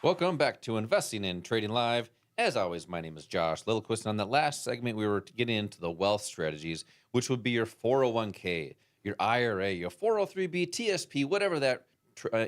Welcome back to Investing in Trading Live. As always, my name is Josh Lilquist, and on that last segment, we were getting into the wealth strategies, which would be your 401k, your IRA, your 403b, TSP, whatever that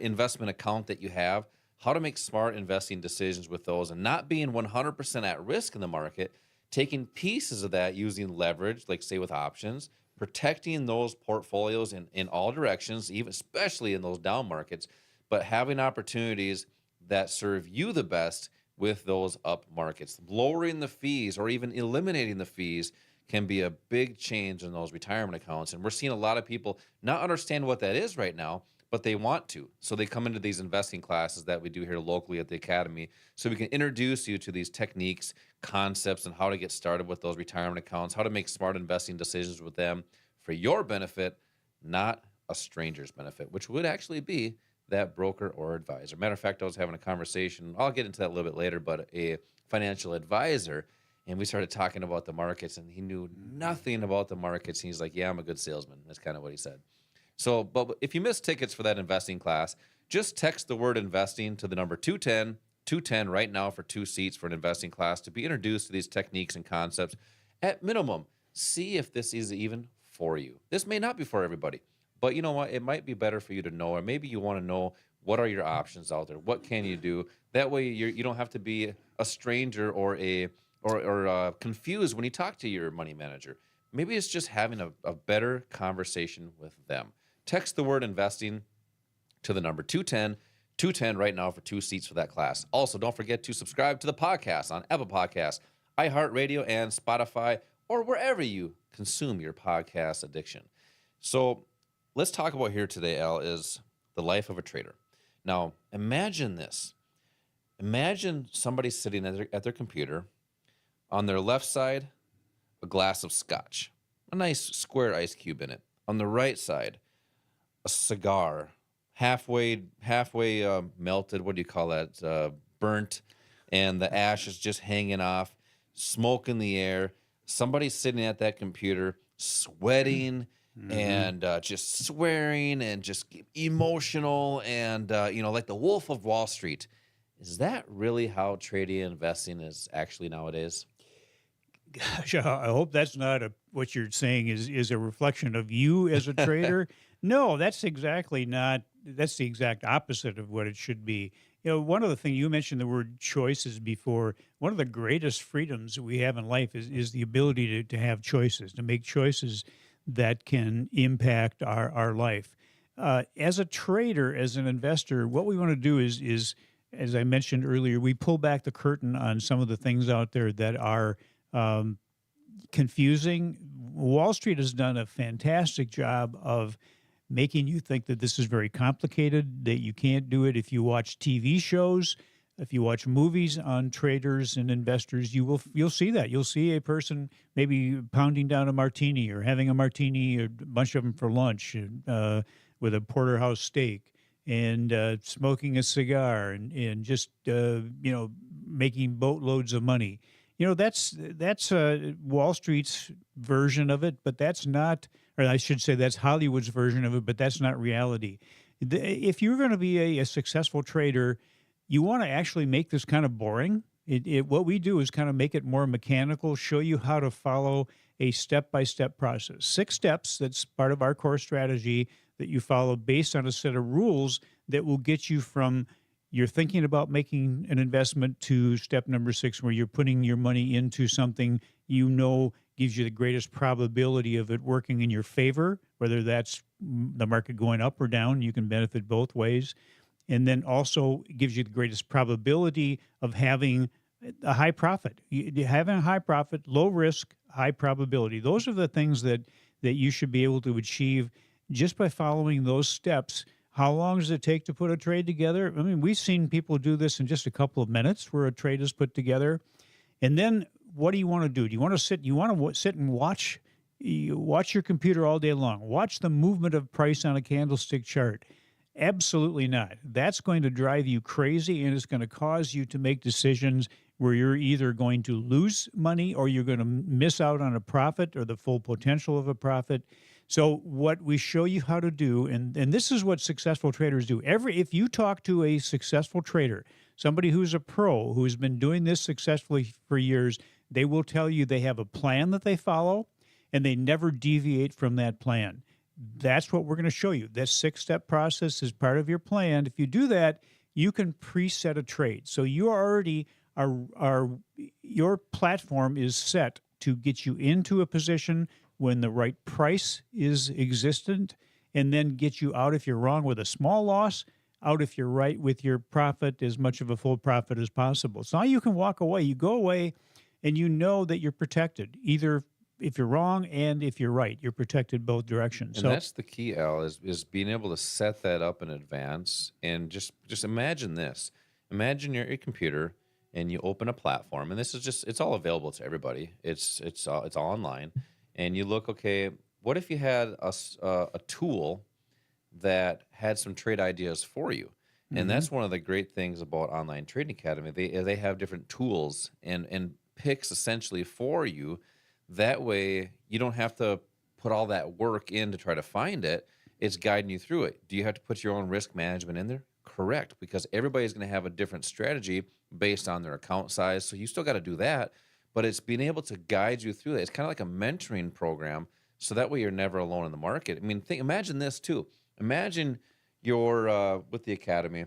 investment account that you have, how to make smart investing decisions with those and not being 100% at risk in the market, taking pieces of that using leverage, like say with options, protecting those portfolios in all directions, even especially in those down markets, but having opportunities that serve you the best with those up markets. Lowering the fees or even eliminating the fees can be a big change in those retirement accounts. And we're seeing a lot of people not understand what that is right now, but they want to. So they come into these investing classes that we do here locally at the Academy so we can introduce you to these techniques, concepts, and how to get started with those retirement accounts, how to make smart investing decisions with them for your benefit, not a stranger's benefit, which would actually be that broker or advisor. Matter of fact, I was having a conversation, I'll get into that a little bit later, but a financial advisor, and we started talking about the markets, and he knew nothing about the markets. And he's like, yeah, I'm a good salesman. That's kind of what he said. So, but if you missed tickets for that investing class, just text the word investing to the number 210 right now for 2 seats for an investing class to be introduced to these techniques and concepts. At minimum, see if this is even for you. This may not be for everybody. But you know what? It might be better for you to know, or maybe you want to know what are your options out there. What can you do? That way, you don't have to be a stranger or confused when you talk to your money manager. Maybe it's just having a better conversation with them. Text the word investing to the number 210 right now for 2 seats for that class. Also, don't forget to subscribe to the podcast on Apple Podcasts, iHeartRadio, and Spotify, or wherever you consume your podcast addiction. So let's talk about here today, Al, is the life of a trader. Now, imagine this. Imagine somebody sitting at their computer. On their left side, a glass of scotch, a nice square ice cube in it. On the right side, a cigar, halfway melted. What do you call that? Burnt, and the ash is just hanging off. Smoke in the air. Somebody's sitting at that computer, sweating and just swearing and just emotional and like the Wolf of Wall Street. Is that really how trading and investing is actually nowadays? Gosh, I hope that's not what you're saying is a reflection of you as a trader. No, that's exactly not. That's the exact opposite of what it should be. One of the things you mentioned the word choices before. One of the greatest freedoms we have in life is the ability to have choices, to make choices that can impact our life. As a trader, as an investor, what we want to do is, as I mentioned earlier, we pull back the curtain on some of the things out there that are confusing. Wall Street has done a fantastic job of making you think that this is very complicated, that you can't do it. If you watch TV shows, if you watch movies on traders and investors, you'll see that. You'll see a person maybe pounding down a martini or having a martini, a bunch of them for lunch, with a porterhouse steak, and smoking a cigar, and just making boatloads of money. That's Wall Street's version of it, but that's not, or I should say that's Hollywood's version of it, but that's not reality. If you're going to be a successful trader, you want to actually make this kind of boring. What we do is kind of make it more mechanical, show you how to follow a step-by-step process. 6 steps, that's part of our core strategy that you follow based on a set of rules that will get you from you're thinking about making an investment to step number 6, where you're putting your money into something gives you the greatest probability of it working in your favor, whether that's the market going up or down. You can benefit both ways. And then also gives you the greatest probability of having a high profit. Having a high profit, low risk, high probability. Those are the things that you should be able to achieve just by following those steps. How long does it take to put a trade together? I mean, we've seen people do this in just a couple of minutes where a trade is put together. And then what do you want to do? Do you want to sit? You want to sit and watch your computer all day long? Watch the movement of price on a candlestick chart? Absolutely not. That's going to drive you crazy, and it's going to cause you to make decisions where you're either going to lose money or you're going to miss out on a profit or the full potential of a profit. So what we show you how to do, and this is what successful traders do. If you talk to a successful trader, somebody who's a pro who's been doing this successfully for years, they will tell you they have a plan that they follow and they never deviate from that plan. That's what we're going to show you. This 6-step process is part of your plan. If you do that, you can preset a trade. So you already are your platform is set to get you into a position when the right price is existent, and then get you out if you're wrong with a small loss, out if you're right with your profit, as much of a full profit as possible. So now you can walk away. You go away and you know that you're protected, either if you're wrong and if you're right. You're protected both directions. And that's the key, Al, is being able to set that up in advance. And just imagine this. Imagine you're at your computer and you open a platform, and this is just, it's all available to everybody. It's all online. And you look, okay, what if you had a tool that had some trade ideas for you? And that's one of the great things about Online Trading Academy. They have different tools and picks essentially for you. That way you don't have to put all that work in to try to find it. It's guiding you through it. Do you have to put your own risk management in there? Correct, because everybody's going to have a different strategy based on their account size. So you still got to do that, but it's being able to guide you through it. It's kind of like a mentoring program, so that way you're never alone in the market. I mean, imagine this too. Imagine you're with the academy,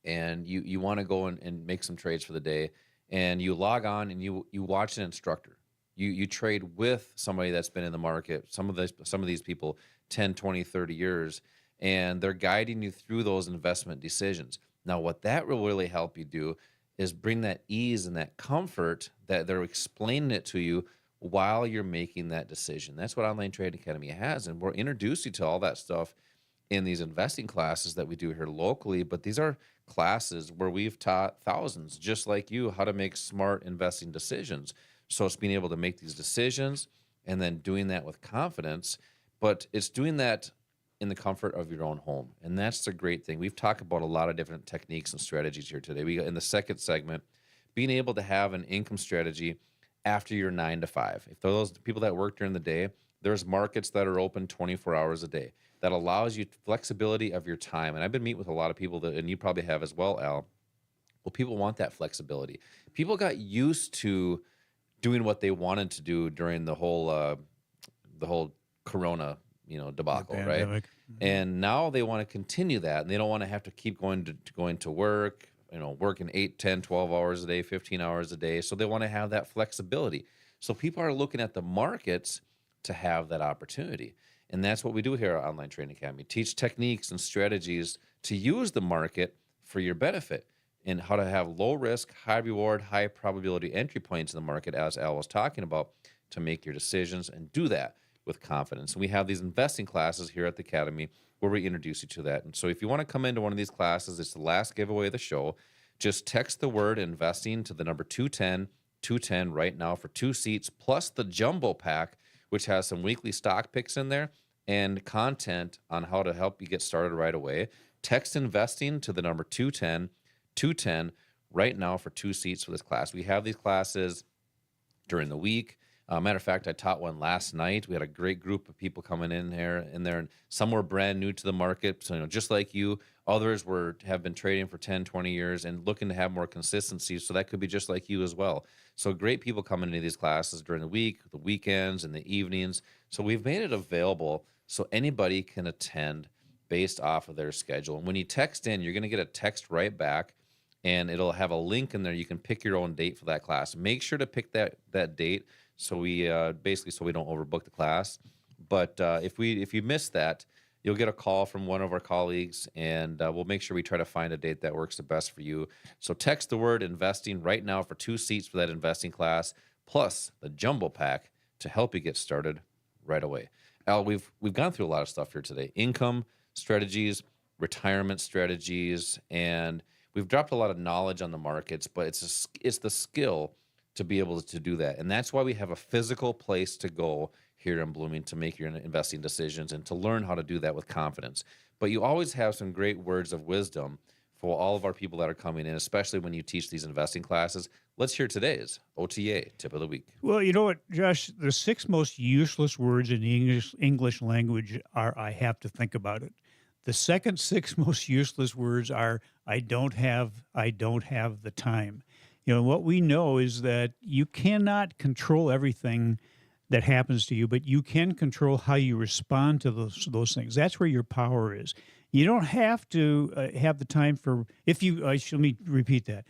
and you want to go and make some trades for the day, and you log on and you watch an instructor. You trade with somebody that's been in the market, some of these people 10, 20, 30 years, and they're guiding you through those investment decisions. Now, what that will really help you do is bring that ease and that comfort that they're explaining it to you while you're making that decision. That's what Online Trading Academy has, and we'll introduce you to all that stuff in these investing classes that we do here locally. But these are classes where we've taught thousands just like you how to make smart investing decisions. So it's being able to make these decisions and then doing that with confidence, but it's doing that in the comfort of your own home. And that's the great thing. We've talked about a lot of different techniques and strategies here today. We got in the second segment, being able to have an income strategy after your 9 to 5. If those people that work during the day, there's markets that are open 24 hours a day. That allows you flexibility of your time. And I've been meeting with a lot of people that, and you probably have as well, Al. Well, people want that flexibility. People got used to doing what they wanted to do during the whole Corona, debacle, right? And now they want to continue that, and they don't want to have to keep going to work, working 8, 10, 12 hours a day, 15 hours a day. So they want to have that flexibility. So people are looking at the markets to have that opportunity. And that's what we do here at Online Trading Academy. Teach techniques and strategies to use the market for your benefit, and how to have low risk, high reward, high probability entry points in the market, as Al was talking about, to make your decisions and do that with confidence. And we have these investing classes here at the Academy where we introduce you to that. And so if you want to come into one of these classes, it's the last giveaway of the show. Just text the word investing to the number 210 right now for 2 seats, plus the jumbo pack, which has some weekly stock picks in there and content on how to help you get started right away. Text investing to the number 210 right now for 2 seats for this class. We have these classes during the week. Matter of fact, I taught one last night. We had a great group of people coming in there, and some were brand new to the market. So, just like you, others have been trading for 10, 20 years and looking to have more consistency. So that could be just like you as well. So great people coming into these classes during the week, the weekends, and the evenings. So we've made it available so anybody can attend based off of their schedule. And when you text in, you're going to get a text right back, and it'll have a link in there. You can pick your own date for that class. Make sure to pick that date, so we so we don't overbook the class. But if you miss that, you'll get a call from one of our colleagues, and we'll make sure we try to find a date that works the best for you. So text the word investing right now for 2 seats for that investing class, plus the jumbo pack to help you get started right away. Al, we've gone through a lot of stuff here today: income strategies, retirement strategies, and we've dropped a lot of knowledge on the markets. But it's the skill to be able to do that. And that's why we have a physical place to go here in Blooming to make your investing decisions and to learn how to do that with confidence. But you always have some great words of wisdom for all of our people that are coming in, especially when you teach these investing classes. Let's hear today's OTA tip of the week. Well, you know what, Josh? The six most useless words in the English language are "I have to think about it." The second six most useless words are "I don't have the time." You know, what we know is that you cannot control everything that happens to you, but you can control how you respond to those things. That's where your power is. You don't have to have the time for if you. Let me repeat that.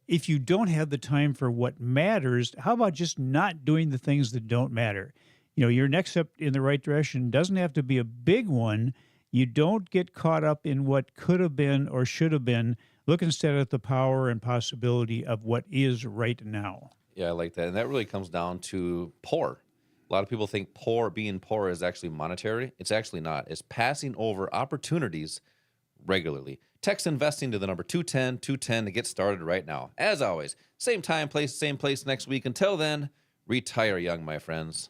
If you don't have the time for what matters, how about just not doing the things that don't matter? You know, your next step in the right direction doesn't have to be a big one. You don't get caught up in what could have been or should have been. Look instead at the power and possibility of what is right now. Yeah, I like that. And that really comes down to poor. A lot of people think being poor is actually monetary. It's actually not. It's passing over opportunities regularly. Text investing to the number 210 to get started right now. As always, same time, same place next week. Until then, retire young, my friends.